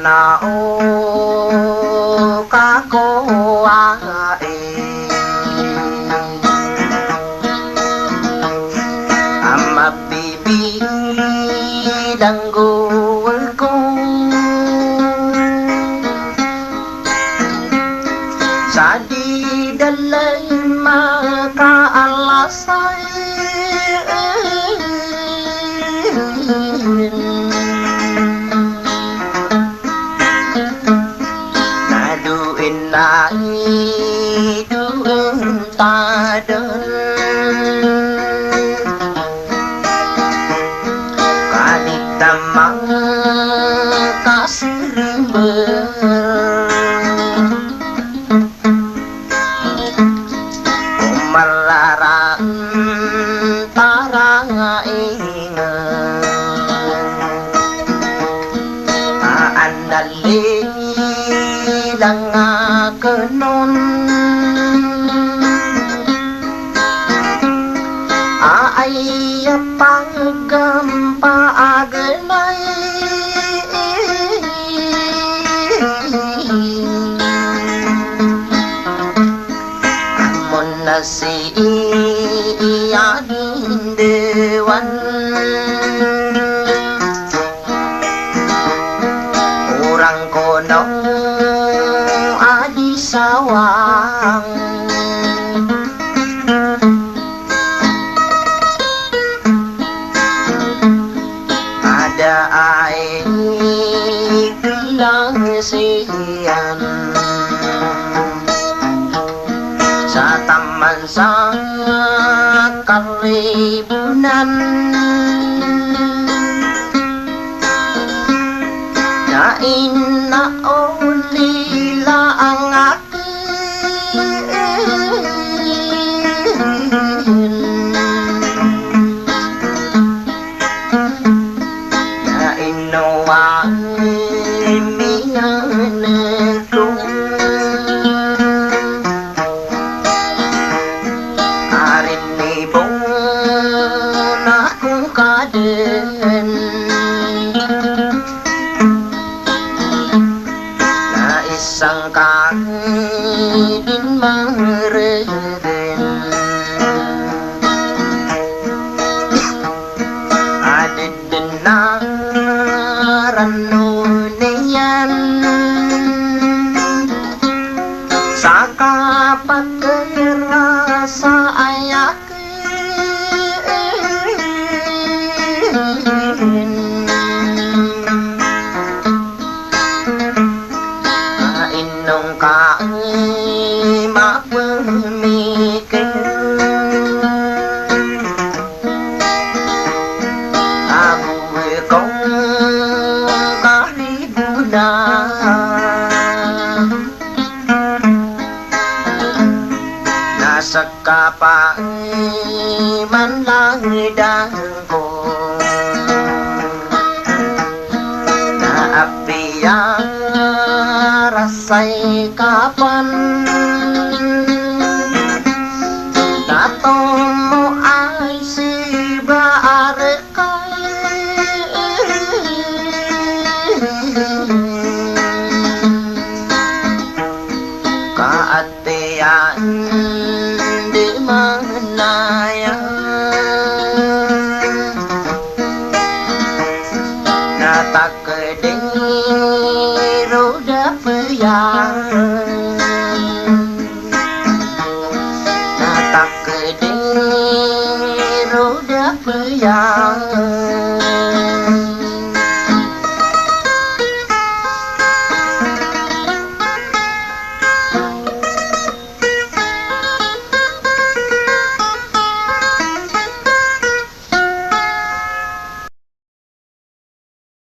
nao kakoae amabibilang gol ko sa di dalay makaalasay naduin na iduin tadon kanitamang kasirber umalaraan tarangaingan aandalilang akanon aayapang paaganay amon na si iyading dewan urang kono adi sawang ada ay bilang siyan sa taman sa karibunan na inaulila ang akin na inuwang miyanan ko arinibong na kung kaden na isang din mangeren adid din na rano niyan sa kapagkira sa ayakin inong ka mapamikir abuwi kong karibunan nasa kapaiman lang ko naapiyang rasay kapan natong mo ay si Barekay kaatiyan di manayang natakding roda payang natakding roda payang